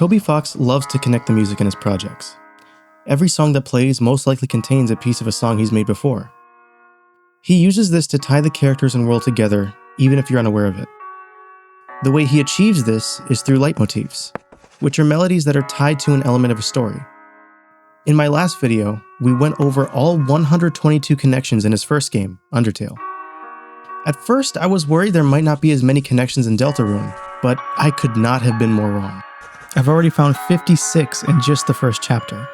Toby Fox loves to connect the music in his projects. Every song that plays most likely contains a piece of a song he's made before. He uses this to tie the characters and world together, even if you're unaware of it. The way he achieves this is through leitmotifs, which are melodies that are tied to an element of a story. In my last video, we went over all 122 connections in his first game, Undertale. At first, I was worried there might not be as many connections in Deltarune, but I could not have been more wrong. I've already found 56 in just the first chapter.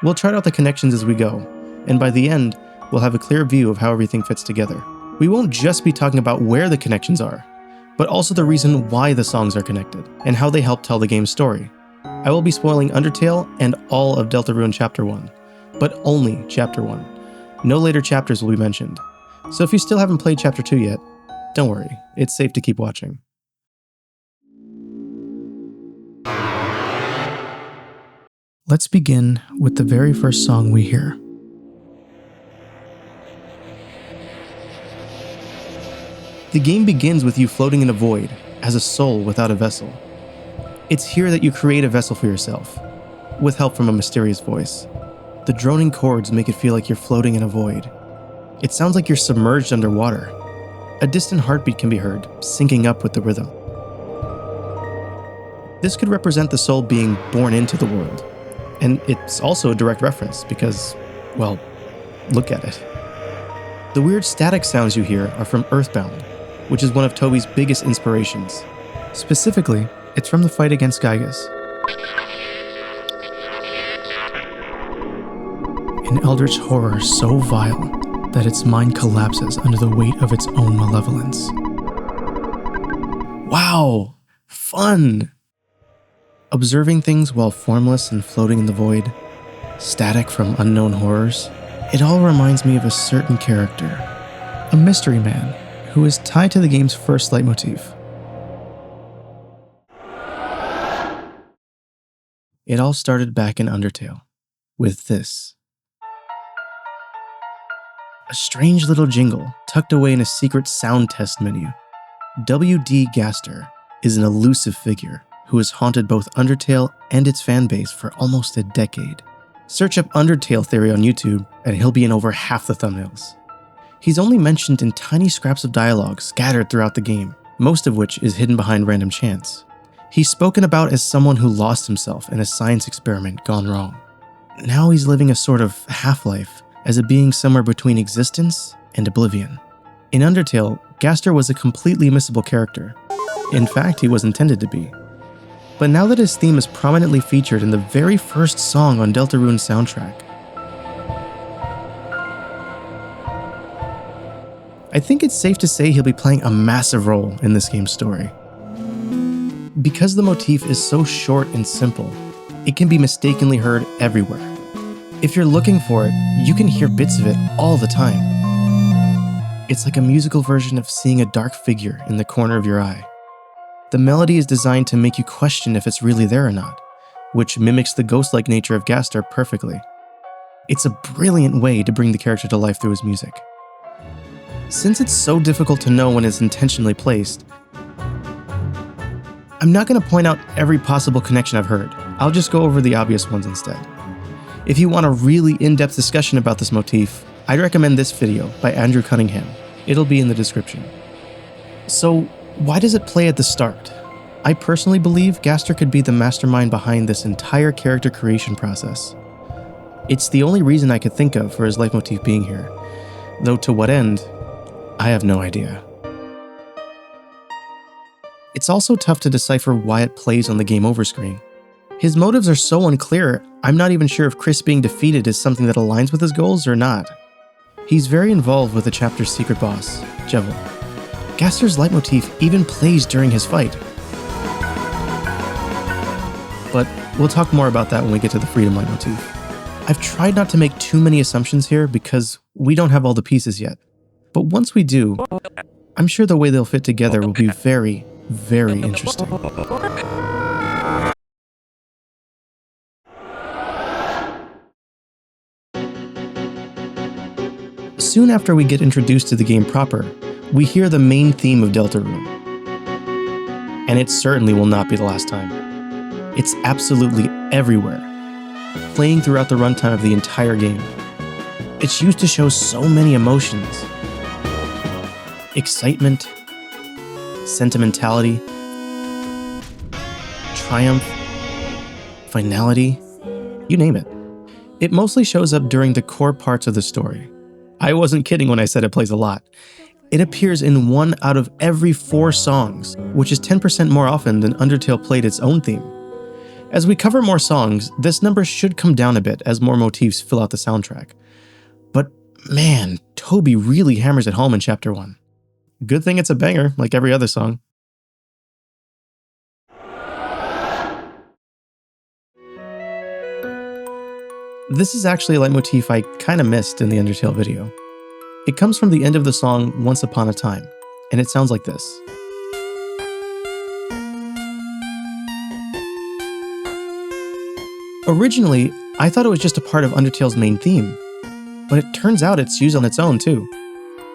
We'll chart out the connections as we go, and by the end, we'll have a clear view of how everything fits together. We won't just be talking about where the connections are, but also the reason why the songs are connected, and how they help tell the game's story. I will be spoiling Undertale and all of Deltarune Chapter 1, but only Chapter 1. No later chapters will be mentioned. So if you still haven't played Chapter 2 yet, don't worry, it's safe to keep watching. Let's begin with the very first song we hear. The game begins with you floating in a void, as a soul without a vessel. It's here that you create a vessel for yourself, with help from a mysterious voice. The droning chords make it feel like you're floating in a void. It sounds like you're submerged underwater. A distant heartbeat can be heard, syncing up with the rhythm. This could represent the soul being born into the world, and it's also a direct reference because, well, look at it. The weird static sounds you hear are from Earthbound, which is one of Toby's biggest inspirations. Specifically, it's from the fight against Gygas. An eldritch horror so vile that its mind collapses under the weight of its own malevolence. Wow! Fun! Observing things while formless and floating in the void, static from unknown horrors, it all reminds me of a certain character, a mystery man who is tied to the game's first leitmotif. It all started back in Undertale, with this. A strange little jingle tucked away in a secret sound test menu. W.D. Gaster is an elusive figure who has haunted both Undertale and its fanbase for almost a decade. Search up Undertale theory on YouTube and he'll be in over half the thumbnails. He's only mentioned in tiny scraps of dialogue scattered throughout the game, most of which is hidden behind random chants. He's spoken about as someone who lost himself in a science experiment gone wrong. Now he's living a sort of half-life as a being somewhere between existence and oblivion. In Undertale, Gaster was a completely missable character. In fact, he was intended to be. But now that his theme is prominently featured in the very first song on Deltarune's soundtrack, I think it's safe to say he'll be playing a massive role in this game's story. Because the motif is so short and simple, it can be mistakenly heard everywhere. If you're looking for it, you can hear bits of it all the time. It's like a musical version of seeing a dark figure in the corner of your eye. The melody is designed to make you question if it's really there or not, which mimics the ghost-like nature of Gaster perfectly. It's a brilliant way to bring the character to life through his music. Since it's so difficult to know when it's intentionally placed, I'm not going to point out every possible connection I've heard. I'll just go over the obvious ones instead. If you want a really in-depth discussion about this motif, I'd recommend this video by Andrew Cunningham. It'll be in the description. So, why does it play at the start? I personally believe Gaster could be the mastermind behind this entire character creation process. It's the only reason I could think of for his leitmotif being here, though to what end, I have no idea. It's also tough to decipher why it plays on the game over screen. His motives are so unclear, I'm not even sure if Chris being defeated is something that aligns with his goals or not. He's very involved with the chapter's secret boss, Jevil. Gaster's leitmotif even plays during his fight. But we'll talk more about that when we get to the freedom leitmotif. I've tried not to make too many assumptions here because we don't have all the pieces yet. But once we do, I'm sure the way they'll fit together will be very, very interesting. Soon after we get introduced to the game proper, we hear the main theme of Deltarune. And it certainly will not be the last time. It's absolutely everywhere, playing throughout the runtime of the entire game. It's used to show so many emotions. Excitement, sentimentality, triumph, finality, you name it. It mostly shows up during the core parts of the story. I wasn't kidding when I said it plays a lot. It appears in 1 out of every 4 songs, which is 10% more often than Undertale played its own theme. As we cover more songs, this number should come down a bit as more motifs fill out the soundtrack. But man, Toby really hammers it home in Chapter 1. Good thing it's a banger, like every other song. This is actually a leitmotif I kinda missed in the Undertale video. It comes from the end of the song Once Upon a Time, and it sounds like this. Originally, I thought it was just a part of Undertale's main theme, but it turns out it's used on its own too.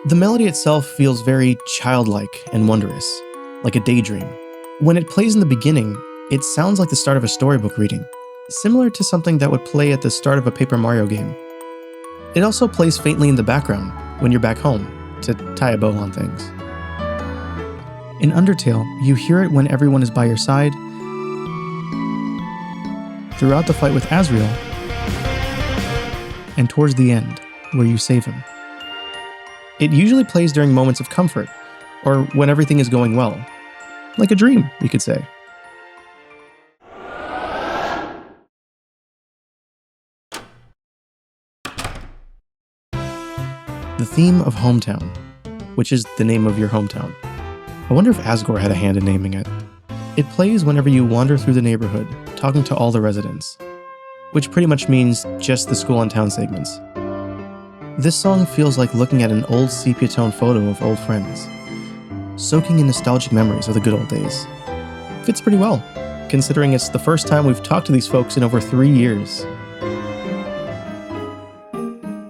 The melody itself feels very childlike and wondrous, like a daydream. When it plays in the beginning, it sounds like the start of a storybook reading, similar to something that would play at the start of a Paper Mario game. It also plays faintly in the background when you're back home, to tie a bow on things. In Undertale, you hear it when everyone is by your side, throughout the fight with Asriel, and towards the end, where you save him. It usually plays during moments of comfort, or when everything is going well. Like a dream, you could say. The theme of Hometown, which is the name of your hometown. I wonder if Asgore had a hand in naming it. It plays whenever you wander through the neighborhood, talking to all the residents, which pretty much means just the school and town segments. This song feels like looking at an old sepia-tone photo of old friends, soaking in nostalgic memories of the good old days. Fits pretty well, considering it's the first time we've talked to these folks in over 3 years.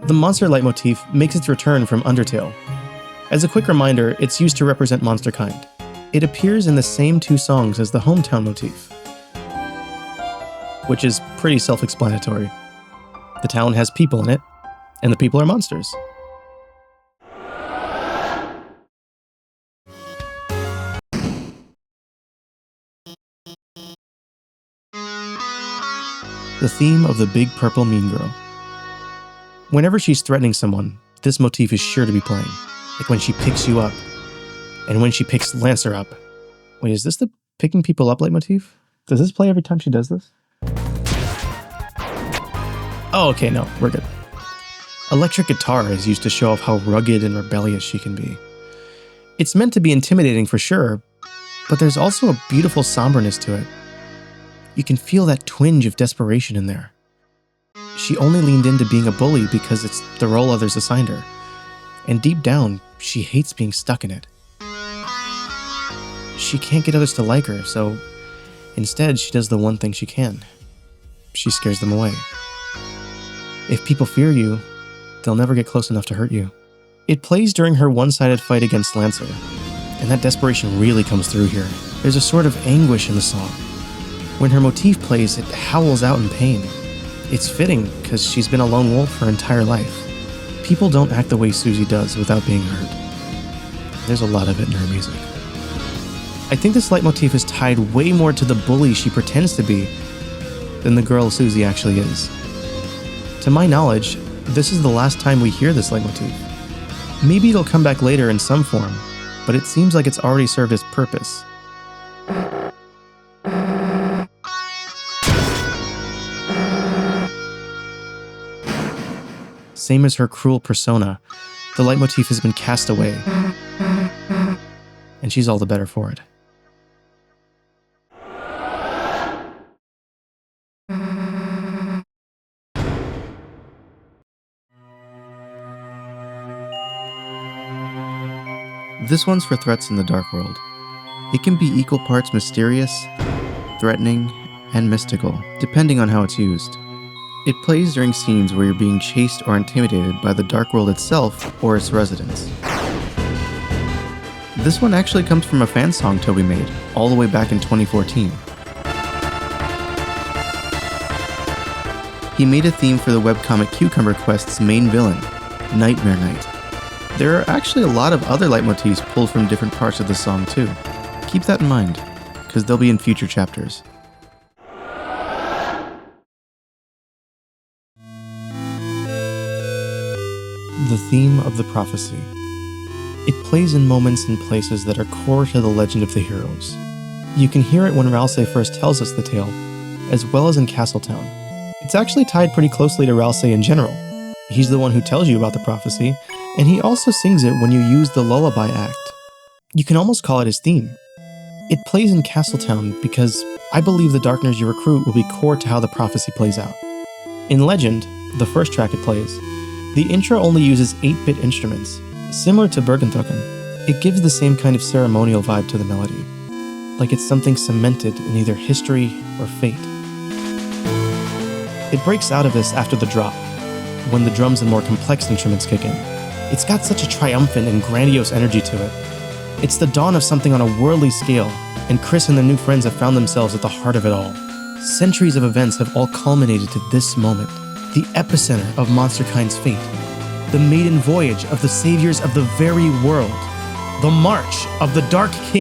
The monster leitmotif makes its return from Undertale. As a quick reminder, it's used to represent monster kind. It appears in the same 2 songs as the hometown motif, which is pretty self-explanatory. The town has people in it, and the people are monsters. The theme of the big purple mean girl. Whenever she's threatening someone, this motif is sure to be playing. Like when she picks you up, and when she picks Lancer up. Wait, is this the picking people up leitmotif? Does this play every time she does this? Oh, okay, no, we're good. Electric guitar is used to show off how rugged and rebellious she can be. It's meant to be intimidating for sure, but there's also a beautiful somberness to it. You can feel that twinge of desperation in there. She only leaned into being a bully because it's the role others assigned her, and deep down, she hates being stuck in it. She can't get others to like her, so instead she does the one thing she can. She scares them away. If people fear you, they'll never get close enough to hurt you. It plays during her one-sided fight against Lancer, and that desperation really comes through here. There's a sort of anguish in the song. When her motif plays, it howls out in pain. It's fitting, because she's been a lone wolf her entire life. People don't act the way Susie does without being hurt. There's a lot of it in her music. I think this leitmotif is tied way more to the bully she pretends to be than the girl Susie actually is. To my knowledge, this is the last time we hear this leitmotif. Maybe it'll come back later in some form, but it seems like it's already served its purpose. Same as her cruel persona, the leitmotif has been cast away, and she's all the better for it. This one's for threats in the dark world. It can be equal parts mysterious, threatening, and mystical, depending on how it's used. It plays during scenes where you're being chased or intimidated by the dark world itself or its residents. This one actually comes from a fan song Toby made, all the way back in 2014. he made a theme for the webcomic Cucumber Quest's main villain, Nightmare Knight. There are actually a lot of other leitmotifs pulled from different parts of the song too. Keep that in mind, because they'll be in future chapters. The theme of the prophecy. It plays in moments and places that are core to the legend of the heroes. You can hear it when Ralsei first tells us the tale, as well as in Castletown. It's actually tied pretty closely to Ralsei in general. He's the one who tells you about the prophecy, and he also sings it when you use the lullaby act. You can almost call it his theme. It plays in Castletown because I believe the Darkners you recruit will be core to how the prophecy plays out. In Legend, the first track it plays, the intro only uses 8-bit instruments, similar to Bergentrucken. It gives the same kind of ceremonial vibe to the melody, like it's something cemented in either history or fate. It breaks out of this after the drop, when the drums and more complex instruments kick in. It's got such a triumphant and grandiose energy to it. It's the dawn of something on a worldly scale, and Chris and the new friends have found themselves at the heart of it all. Centuries of events have all culminated to this moment, the epicenter of Monsterkind's fate, the maiden voyage of the saviors of the very world, the march of the Dark King.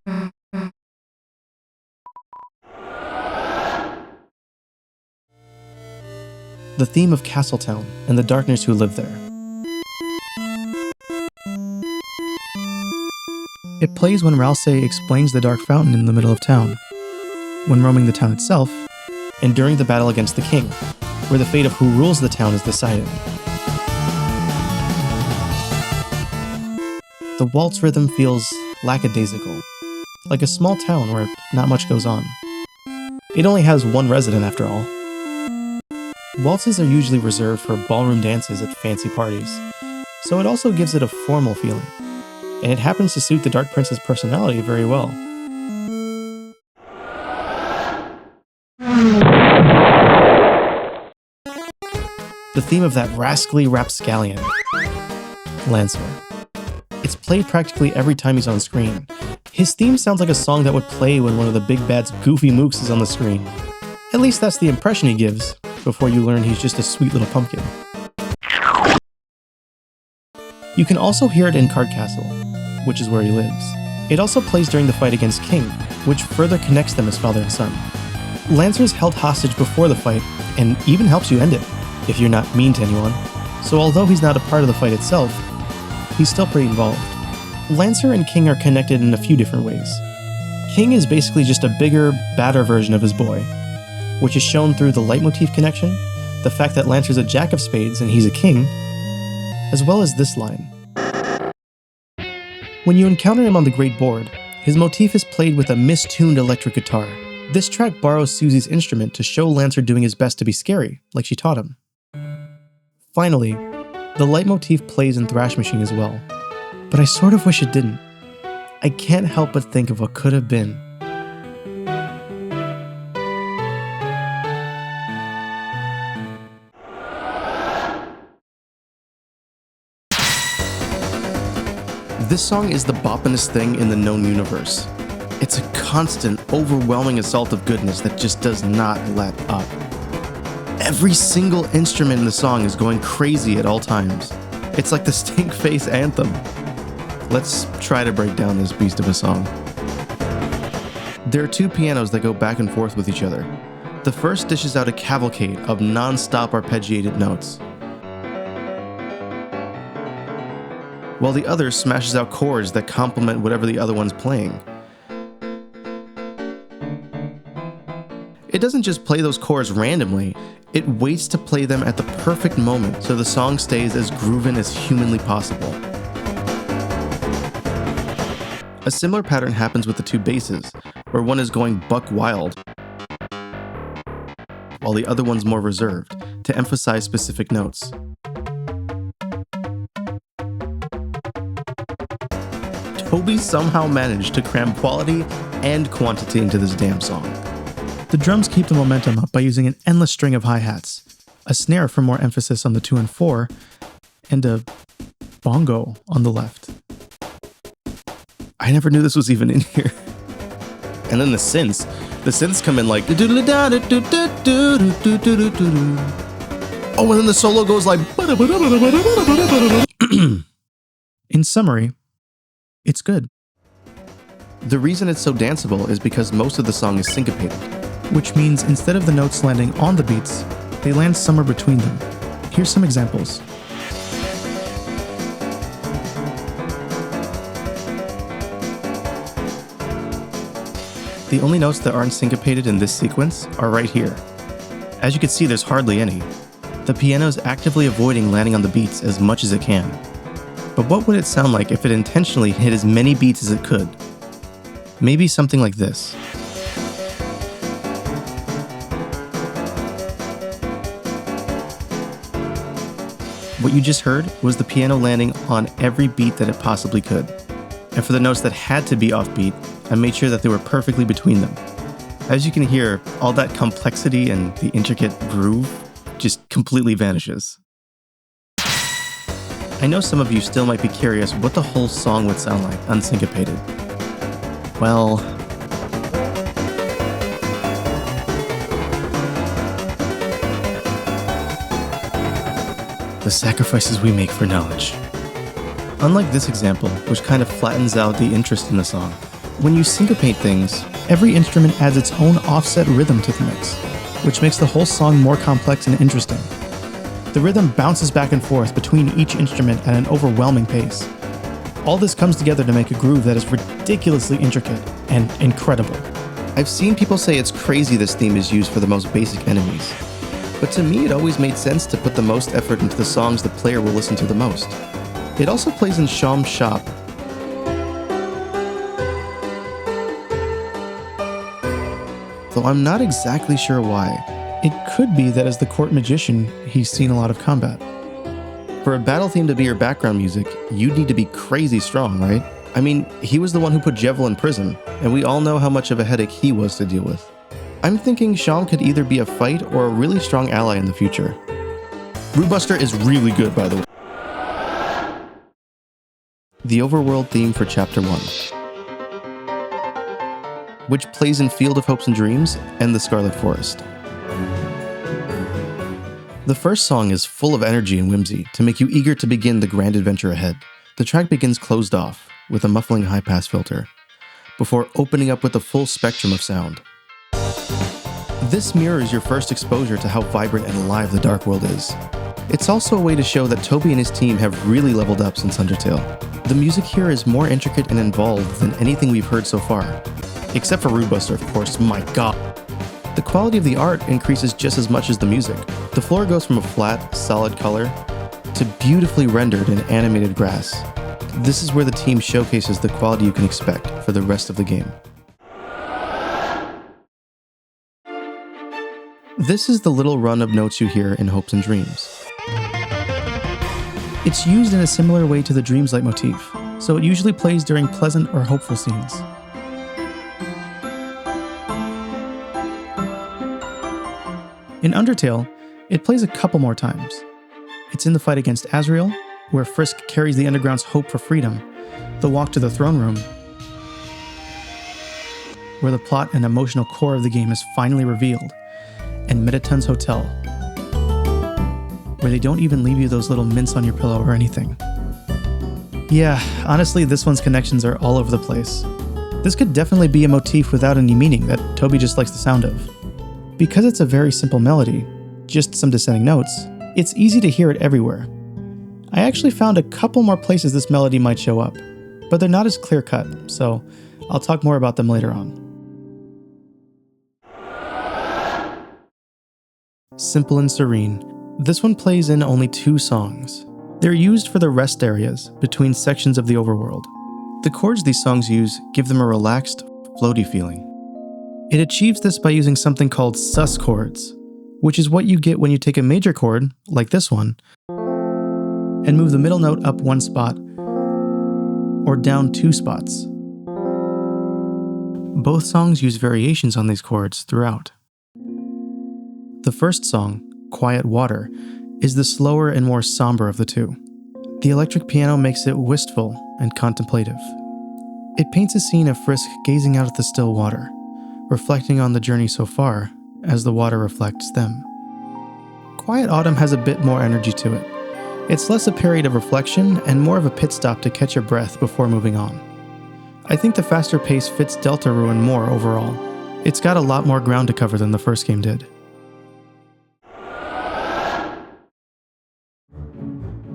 The theme of Castletown and the Darkners who live there. It plays when Ralsei explains the Dark Fountain in the middle of town, when roaming the town itself, and during the battle against the king, where the fate of who rules the town is decided. The waltz rhythm feels lackadaisical, like a small town where not much goes on. It only has one resident after all. Waltzes are usually reserved for ballroom dances at fancy parties, so it also gives it a formal feeling. And it happens to suit the Dark Prince's personality very well. The theme of that rascally rapscallion, Lancer. It's played practically every time he's on screen. His theme sounds like a song that would play when one of the big bad's goofy mooks is on the screen. At least that's the impression he gives, before you learn he's just a sweet little pumpkin. You can also hear it in Card Castle, which is where he lives. It also plays during the fight against King, which further connects them as father and son. Lancer's held hostage before the fight, and even helps you end it, if you're not mean to anyone. So although he's not a part of the fight itself, he's still pretty involved. Lancer and King are connected in a few different ways. King is basically just a bigger, badder version of his boy, which is shown through the leitmotif connection, the fact that Lancer's a jack of spades and he's a king, as well as this line. When you encounter him on the Great Board, his motif is played with a mistuned electric guitar. This track borrows Susie's instrument to show Lancer doing his best to be scary, like she taught him. Finally, the leitmotif plays in Thrash Machine as well, but I sort of wish it didn't. I can't help but think of what could have been. This song is the boppinest thing in the known universe. It's a constant, overwhelming assault of goodness that just does not let up. Every single instrument in the song is going crazy at all times. It's like the stink face anthem. Let's try to break down this beast of a song. There are two pianos that go back and forth with each other. The first dishes out a cavalcade of non-stop arpeggiated notes, while the other smashes out chords that complement whatever the other one's playing. It doesn't just play those chords randomly, it waits to play them at the perfect moment so the song stays as groovin' as humanly possible. A similar pattern happens with the two basses, where one is going buck wild, while the other one's more reserved, to emphasize specific notes. Toby somehow managed to cram quality and quantity into this damn song. The drums keep the momentum up by using an endless string of hi-hats, a snare for more emphasis on the 2 and 4, and a bongo on the left. I never knew this was even in here. And then the synths come in like Oh, and then the solo goes like... In summary, it's good. The reason it's so danceable is because most of the song is syncopated. Which means instead of the notes landing on the beats, they land somewhere between them. Here's some examples. The only notes that aren't syncopated in this sequence are right here. As you can see, there's hardly any. The piano is actively avoiding landing on the beats as much as it can. But what would it sound like if it intentionally hit as many beats as it could? Maybe something like this. What you just heard was the piano landing on every beat that it possibly could. And for the notes that had to be offbeat, I made sure that they were perfectly between them. As you can hear, all that complexity and the intricate groove just completely vanishes. I know some of you still might be curious what the whole song would sound like unsyncopated. Well, the sacrifices we make for knowledge. Unlike this example, which kind of flattens out the interest in the song, when you syncopate things, every instrument adds its own offset rhythm to the mix, which makes the whole song more complex and interesting. The rhythm bounces back and forth between each instrument at an overwhelming pace. All this comes together to make a groove that is ridiculously intricate and incredible. I've seen people say it's crazy this theme is used for the most basic enemies, but to me it always made sense to put the most effort into the songs the player will listen to the most. It also plays in Sham's shop. Though I'm not exactly sure why. It could be that as the court magician, he's seen a lot of combat. For a battle theme to be your background music, you'd need to be crazy strong, right? I mean, he was the one who put Jevil in prison, and we all know how much of a headache he was to deal with. I'm thinking Sham could either be a fight or a really strong ally in the future. Rootbuster is really good, by the way. The overworld theme for Chapter 1, which plays in Field of Hopes and Dreams and the Scarlet Forest. The first song is full of energy and whimsy to make you eager to begin the grand adventure ahead. The track begins closed off with a muffling high-pass filter, before opening up with the full spectrum of sound. This mirrors your first exposure to how vibrant and alive the Dark World is. It's also a way to show that Toby and his team have really leveled up since Undertale. The music here is more intricate and involved than anything we've heard so far. Except for Rootbuster, of course, my god. The quality of the art increases just as much as the music. The floor goes from a flat, solid color to beautifully rendered and animated grass. This is where the team showcases the quality you can expect for the rest of the game. This is the little run of notes you hear in Hopes and Dreams. It's used in a similar way to the Dreams motif, so it usually plays during pleasant or hopeful scenes. In Undertale, it plays a couple more times. It's in the fight against Azrael, where Frisk carries the Underground's hope for freedom, the walk to the throne room, where the plot and emotional core of the game is finally revealed, and Mettaton's Hotel, where they don't even leave you those little mints on your pillow or anything. Yeah, honestly, this one's connections are all over the place. This could definitely be a motif without any meaning that Toby just likes the sound of. Because it's a very simple melody, just some descending notes, it's easy to hear it everywhere. I actually found a couple more places this melody might show up, but they're not as clear-cut, so I'll talk more about them later on. Simple and serene. This one plays in only 2 songs. They're used for the rest areas between sections of the overworld. The chords these songs use give them a relaxed, floaty feeling. It achieves this by using something called sus chords, which is what you get when you take a major chord, like this one, and move the middle note up 1 spot, or down 2 spots. Both songs use variations on these chords throughout. The first song, Quiet Water, is the slower and more somber of the 2. The electric piano makes it wistful and contemplative. It paints a scene of Frisk gazing out at the still water, reflecting on the journey so far as the water reflects them. Quiet Autumn has a bit more energy to it. It's less a period of reflection and more of a pit stop to catch your breath before moving on. I think the faster pace fits Deltarune more overall. It's got a lot more ground to cover than the first game did.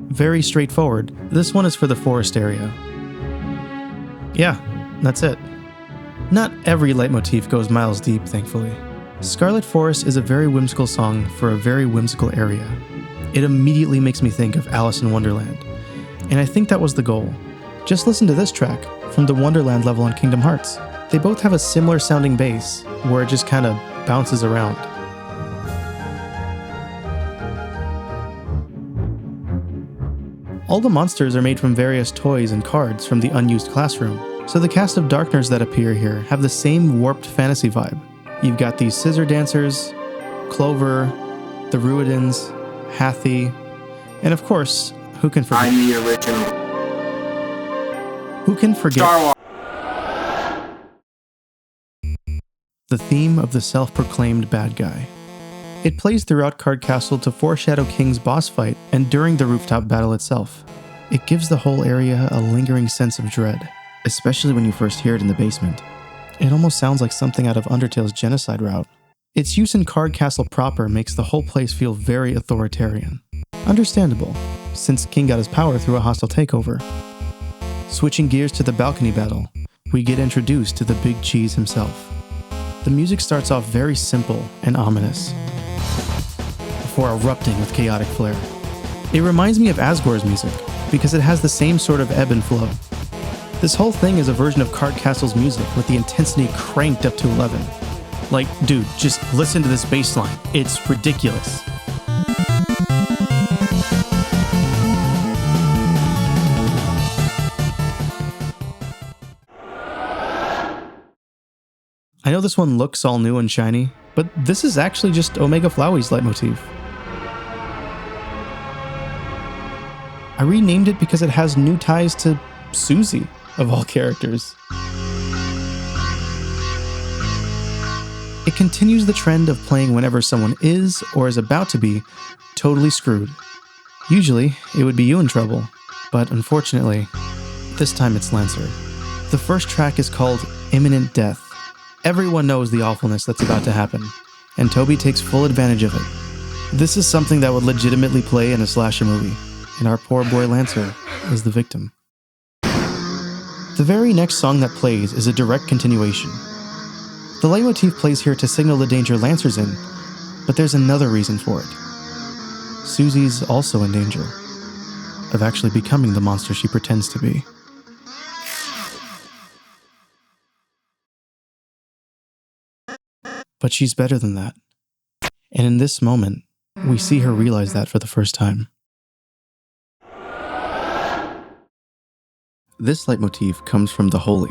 Very straightforward, this one is for the forest area. Yeah, that's it. Not every leitmotif goes miles deep, thankfully. Scarlet Forest is a very whimsical song for a very whimsical area. It immediately makes me think of Alice in Wonderland, and I think that was the goal. Just listen to this track from the Wonderland level in Kingdom Hearts. They both have a similar sounding bass, where it just kind of bounces around. All the monsters are made from various toys and cards from the unused classroom, so the cast of Darkners that appear here have the same warped fantasy vibe. You've got these scissor dancers, Clover, the Ruidans, Hathy, and of course, who can forget? I'm the original. Who can forget Star Wars. the theme of the self-proclaimed bad guy? It plays throughout Card Castle to foreshadow King's boss fight and during the rooftop battle itself. It gives the whole area a lingering sense of dread, especially when you first hear it in the basement. It almost sounds like something out of Undertale's genocide route. Its use in Card Castle proper makes the whole place feel very authoritarian. Understandable, since King got his power through a hostile takeover. Switching gears to the balcony battle, we get introduced to the Big Cheese himself. The music starts off very simple and ominous, before erupting with chaotic flair. It reminds me of Asgore's music, because it has the same sort of ebb and flow. This whole thing is a version of Card Castle's music with the intensity cranked up to 11. Like, dude, just listen to this bass line. It's ridiculous. I know this one looks all new and shiny, but this is actually just Omega Flowey's leitmotif. I renamed it because it has new ties to Susie, of all characters. It continues the trend of playing whenever someone is, or is about to be, totally screwed. Usually, it would be you in trouble, but unfortunately, this time it's Lancer. The first track is called Imminent Death. Everyone knows the awfulness that's about to happen, and Toby takes full advantage of it. This is something that would legitimately play in a slasher movie, and our poor boy Lancer is the victim. The very next song that plays is a direct continuation. The leitmotif plays here to signal the danger Lancer's in, but there's another reason for it. Susie's also in danger of actually becoming the monster she pretends to be. But she's better than that. And in this moment, we see her realize that for the first time. This leitmotif comes from The Holy,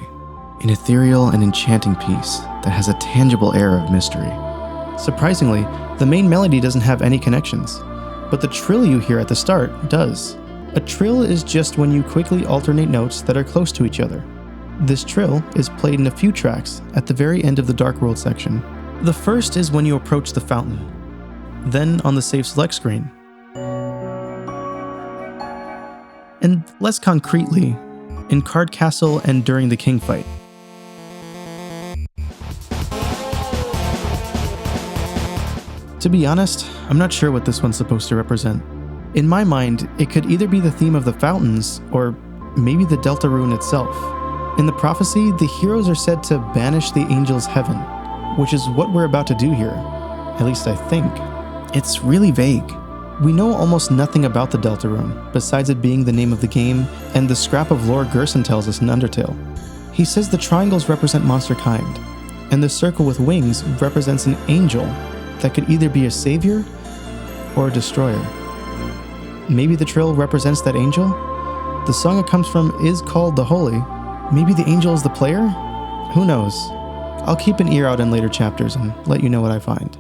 an ethereal and enchanting piece that has a tangible air of mystery. Surprisingly, the main melody doesn't have any connections, but the trill you hear at the start does. A trill is just when you quickly alternate notes that are close to each other. This trill is played in a few tracks at the very end of the Dark World section. The first is when you approach the fountain, then on the save select screen. And less concretely, in Card Castle and during the King fight. To be honest, I'm not sure what this one's supposed to represent. In my mind, it could either be the theme of the fountains, or maybe the Deltarune itself. In the prophecy, the heroes are said to banish the angels' heaven, which is what we're about to do here. At least I think. It's really vague. We know almost nothing about the Deltarune, besides it being the name of the game and the scrap of lore Gerson tells us in Undertale. He says the triangles represent monster kind, and the circle with wings represents an angel that could either be a savior or a destroyer. Maybe the trill represents that angel? The song it comes from is called The Holy. Maybe the angel is the player? Who knows? I'll keep an ear out in later chapters and let you know what I find.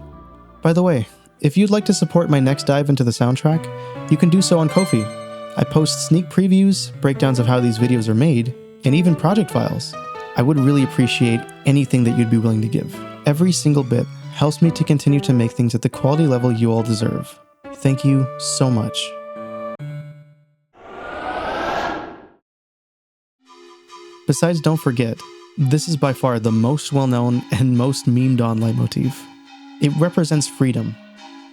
By the way, if you'd like to support my next dive into the soundtrack, you can do so on Ko-fi. I post sneak previews, breakdowns of how these videos are made, and even project files. I would really appreciate anything that you'd be willing to give. Every single bit helps me to continue to make things at the quality level you all deserve. Thank you so much. Besides Don't Forget, this is by far the most well-known and most memed on leitmotif. It represents freedom,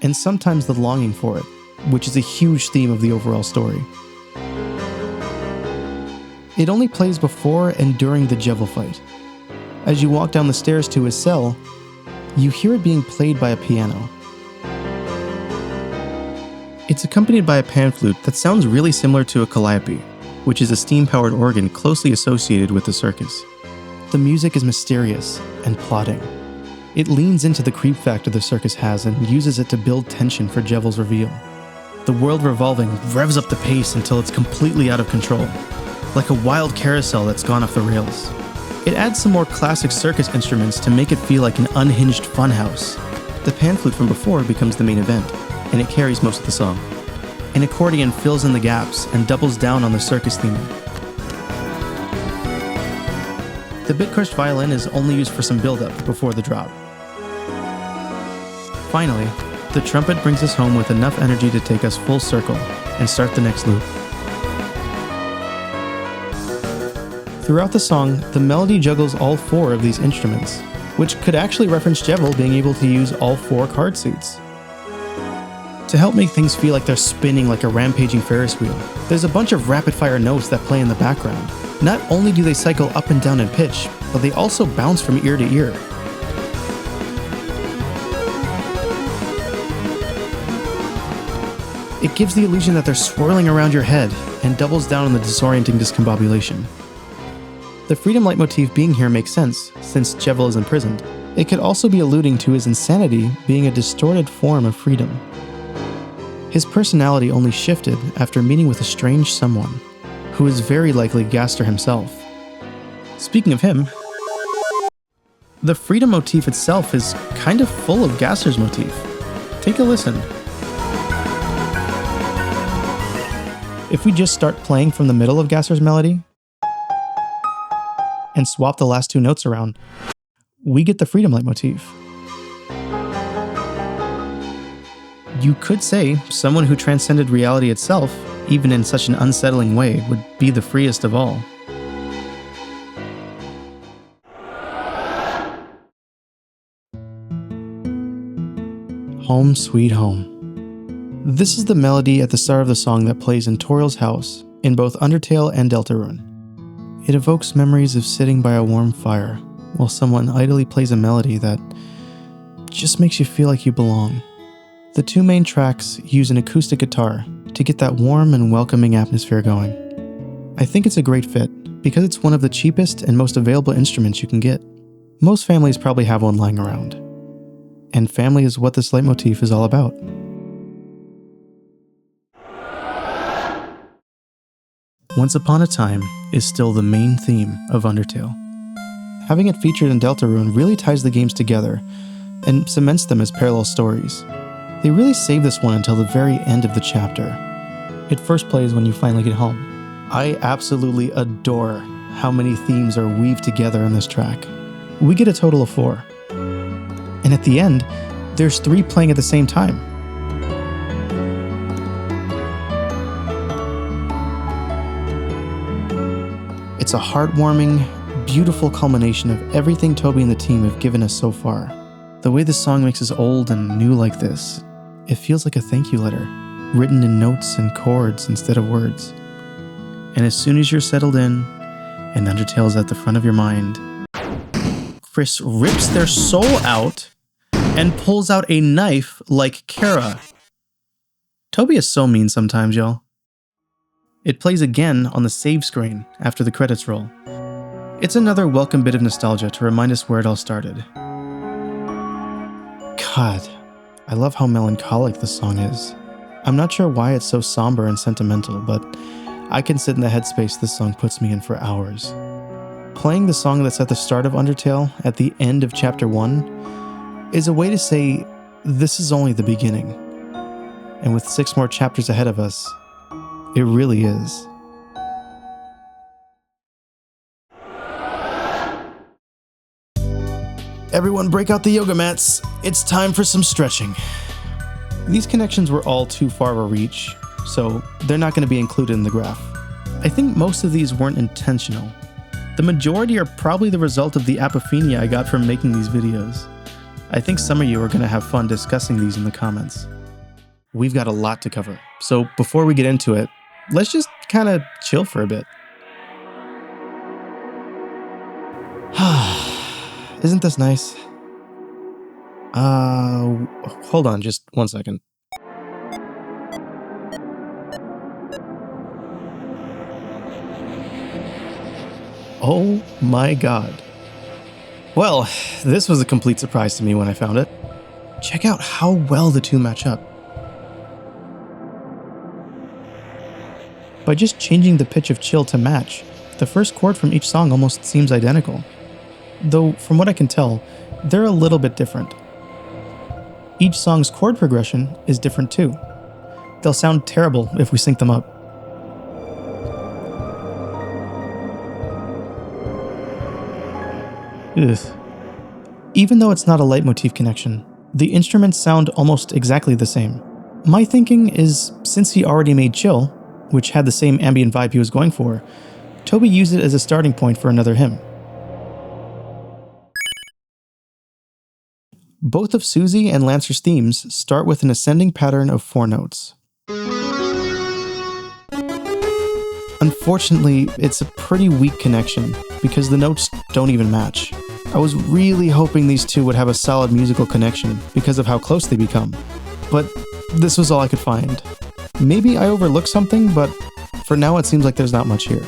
and sometimes the longing for it, which is a huge theme of the overall story. It only plays before and during the Jevil fight. As you walk down the stairs to his cell, you hear it being played by a piano. It's accompanied by a pan flute that sounds really similar to a calliope, which is a steam-powered organ closely associated with the circus. The music is mysterious and plotting. It leans into the creep factor the circus has and uses it to build tension for Jevil's reveal. The world revolving revs up the pace until it's completely out of control, like a wild carousel that's gone off the rails. It adds some more classic circus instruments to make it feel like an unhinged funhouse. The pan flute from before becomes the main event, and it carries most of the song. An accordion fills in the gaps and doubles down on the circus theming. The bit-crushed violin is only used for some build-up before the drop. Finally, the trumpet brings us home with enough energy to take us full circle and start the next loop. Throughout the song, the melody juggles all four of these instruments, which could actually reference Jevil being able to use all four card suits. To help make things feel like they're spinning like a rampaging Ferris wheel, there's a bunch of rapid-fire notes that play in the background. Not only do they cycle up and down in pitch, but they also bounce from ear to ear. It gives the illusion that they're swirling around your head and doubles down on the disorienting discombobulation. The freedom leitmotif being here makes sense, since Jevil is imprisoned. It could also be alluding to his insanity being a distorted form of freedom. His personality only shifted after meeting with a strange someone, who is very likely Gaster himself. Speaking of him, the freedom motif itself is kind of full of Gaster's motif. Take a listen. If we just start playing from the middle of Gaster's melody, and swap the last two notes around, we get the freedom leitmotif. You could say someone who transcended reality itself, even in such an unsettling way, would be the freest of all. Home Sweet Home. This is the melody at the start of the song that plays in Toryl's house in both Undertale and Deltarune. It evokes memories of sitting by a warm fire while someone idly plays a melody that just makes you feel like you belong. The two main tracks use an acoustic guitar to get that warm and welcoming atmosphere going. I think it's a great fit because it's one of the cheapest and most available instruments you can get. Most families probably have one lying around. And family is what this leitmotif is all about. Once Upon a Time is still the main theme of Undertale. Having it featured in Deltarune really ties the games together and cements them as parallel stories. They really save this one until the very end of the chapter. It first plays when you finally get home. I absolutely adore how many themes are weaved together in this track. We get a total of 4. And at the end, there's 3 playing at the same time. It's a heartwarming, beautiful culmination of everything Toby and the team have given us so far. The way this song makes us old and new like this, it feels like a thank you letter, written in notes and chords instead of words. And as soon as you're settled in, and Undertale's at the front of your mind, Chris rips their soul out and pulls out a knife like Kara. Toby is so mean sometimes, y'all. It plays again on the save screen after the credits roll. It's another welcome bit of nostalgia to remind us where it all started. God, I love how melancholic this song is. I'm not sure why it's so somber and sentimental, but I can sit in the headspace this song puts me in for hours. Playing the song that's at the start of Undertale at the end of Chapter 1 is a way to say this is only the beginning. And with 6 more chapters ahead of us, it really is. Everyone break out the yoga mats. It's time for some stretching. These connections were all too far of a reach, so they're not going to be included in the graph. I think most of these weren't intentional. The majority are probably the result of the apophenia I got from making these videos. I think some of you are going to have fun discussing these in the comments. We've got a lot to cover, so before we get into it, let's just kind of chill for a bit. Isn't this nice? Hold on just 1 second. Oh my god. Well, this was a complete surprise to me when I found it. Check out how well the two match up. By just changing the pitch of chill to match, the first chord from each song almost seems identical. Though, from what I can tell, they're a little bit different. Each song's chord progression is different too. They'll sound terrible if we sync them up. Ugh. Even though it's not a leitmotif connection, the instruments sound almost exactly the same. My thinking is, since he already made Chill, which had the same ambient vibe he was going for, Toby used it as a starting point for another hymn. Both of Susie and Lancer's themes start with an ascending pattern of 4 notes. Unfortunately, it's a pretty weak connection because the notes don't even match. I was really hoping these two would have a solid musical connection because of how close they become, but this was all I could find. Maybe I overlooked something, but for now it seems like there's not much here.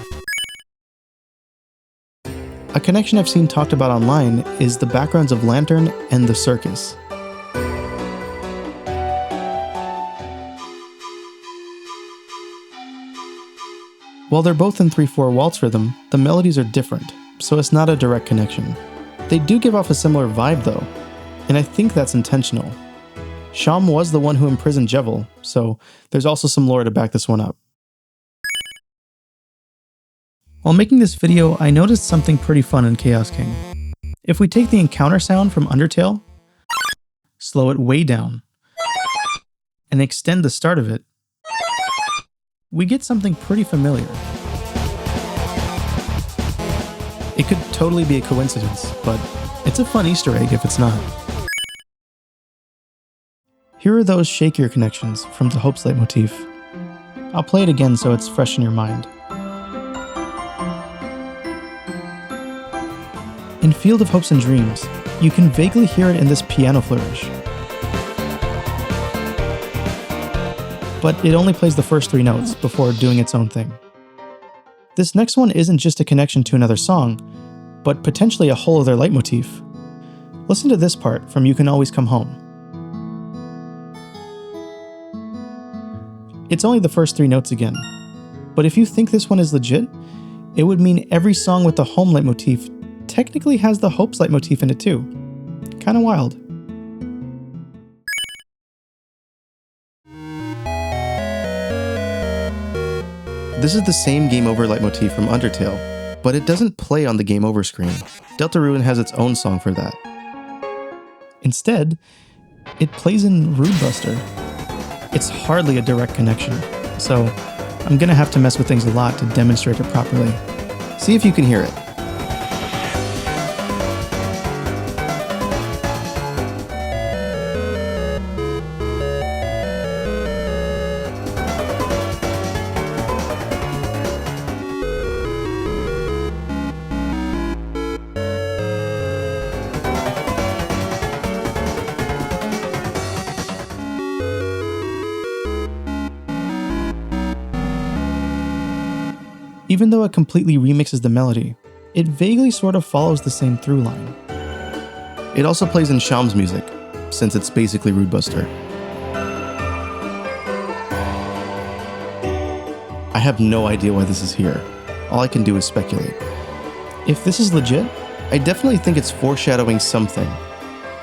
A connection I've seen talked about online is the backgrounds of Lantern and the Circus. While they're both in 3/4 waltz rhythm, the melodies are different, so it's not a direct connection. They do give off a similar vibe though, and I think that's intentional. Sham was the one who imprisoned Jevil, so there's also some lore to back this one up. While making this video, I noticed something pretty fun in Chaos King. If we take the encounter sound from Undertale, slow it way down, and extend the start of it, we get something pretty familiar. It could totally be a coincidence, but it's a fun Easter egg if it's not. Here are those shakier connections from the Hope's leitmotif. I'll play it again so it's fresh in your mind. In Field of Hopes and Dreams, you can vaguely hear it in this piano flourish. But it only plays the first 3 notes before doing its own thing. This next one isn't just a connection to another song, but potentially a whole other leitmotif. Listen to this part from You Can Always Come Home. It's only the first 3 notes again, but if you think this one is legit, it would mean every song with the Home leitmotif technically has the Hope's leitmotif in it too. Kinda wild. This is the same Game Over leitmotif from Undertale, but it doesn't play on the Game Over screen. Deltarune has its own song for that. Instead, it plays in Rude Buster. It's hardly a direct connection, so I'm gonna have to mess with things a lot to demonstrate it properly. See if you can hear it. Even though it completely remixes the melody, it vaguely sort of follows the same through line. It also plays in Sham's music, since it's basically Rude Buster. I have no idea why this is here. All I can do is speculate. If this is legit, I definitely think it's foreshadowing something.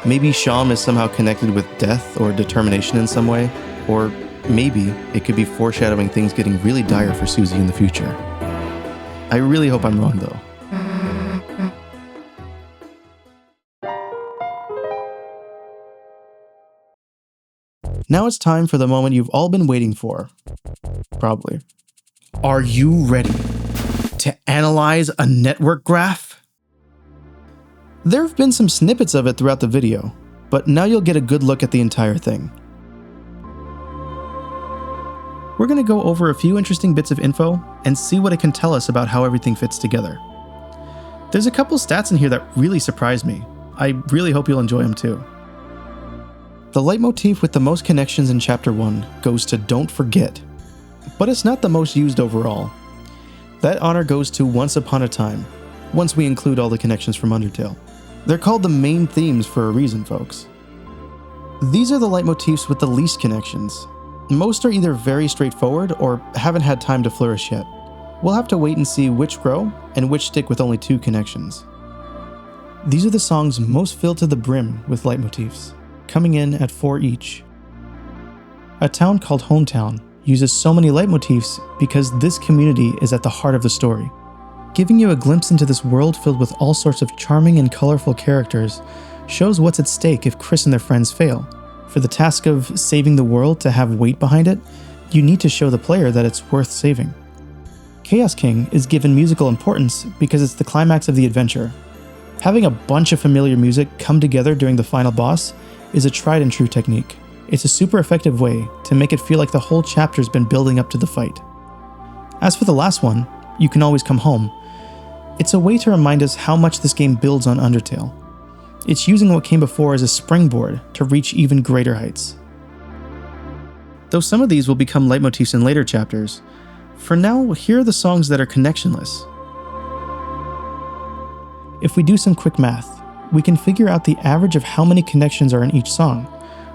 Maybe Sham is somehow connected with death or determination in some way, or maybe it could be foreshadowing things getting really dire for Susie in the future. I really hope I'm wrong though. Now it's time for the moment you've all been waiting for. Probably. Are you ready to analyze a network graph? There have been some snippets of it throughout the video, but now you'll get a good look at the entire thing. We're going to go over a few interesting bits of info and see what it can tell us about how everything fits together. There's a couple stats in here that really surprised me. I really hope you'll enjoy them too. The leitmotif with the most connections in Chapter 1 goes to Don't Forget, but it's not the most used overall. That honor goes to Once Upon a Time, once we include all the connections from Undertale. They're called the main themes for a reason, folks. These are the leitmotifs with the least connections. Most are either very straightforward or haven't had time to flourish yet. We'll have to wait and see which grow and which stick with only 2 connections. These are the songs most filled to the brim with leitmotifs, coming in at 4 each. A town called Hometown uses so many leitmotifs because this community is at the heart of the story. Giving you a glimpse into this world filled with all sorts of charming and colorful characters shows what's at stake if Chris and their friends fail. For the task of saving the world to have weight behind it, you need to show the player that it's worth saving. Chaos King is given musical importance because it's the climax of the adventure. Having a bunch of familiar music come together during the final boss is a tried and true technique. It's a super effective way to make it feel like the whole chapter's been building up to the fight. As for the last one, You Can Always Come Home, it's a way to remind us how much this game builds on Undertale. It's using what came before as a springboard to reach even greater heights. Though some of these will become leitmotifs in later chapters, for now, here are the songs that are connectionless. If we do some quick math, we can figure out the average of how many connections are in each song,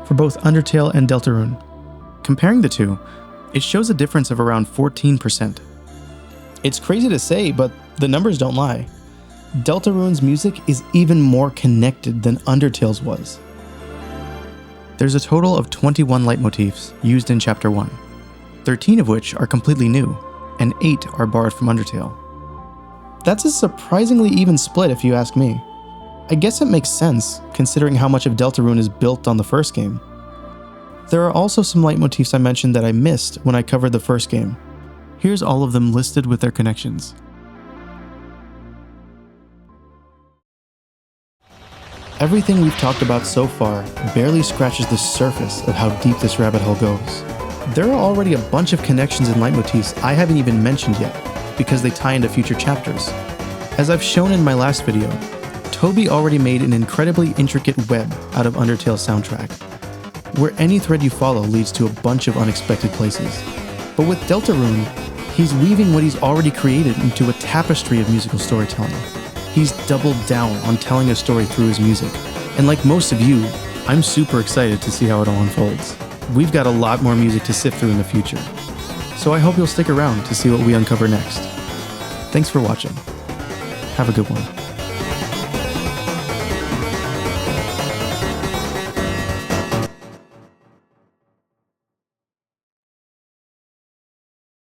for both Undertale and Deltarune. Comparing the two, it shows a difference of around 14%. It's crazy to say, but the numbers don't lie. Deltarune's music is even more connected than Undertale's was. There's a total of 21 leitmotifs used in Chapter 1, 13 of which are completely new, and 8 are borrowed from Undertale. That's a surprisingly even split if you ask me. I guess it makes sense, considering how much of Deltarune is built on the first game. There are also some leitmotifs I mentioned that I missed when I covered the first game. Here's all of them listed with their connections. Everything we've talked about so far barely scratches the surface of how deep this rabbit hole goes. There are already a bunch of connections and leitmotifs I haven't even mentioned yet, because they tie into future chapters. As I've shown in my last video, Toby already made an incredibly intricate web out of Undertale's soundtrack, where any thread you follow leads to a bunch of unexpected places. But with Deltarune, he's weaving what he's already created into a tapestry of musical storytelling. He's doubled down on telling a story through his music, and like most of you, I'm super excited to see how it all unfolds. We've got a lot more music to sift through in the future, so I hope you'll stick around to see what we uncover next. Thanks for watching. Have a good one.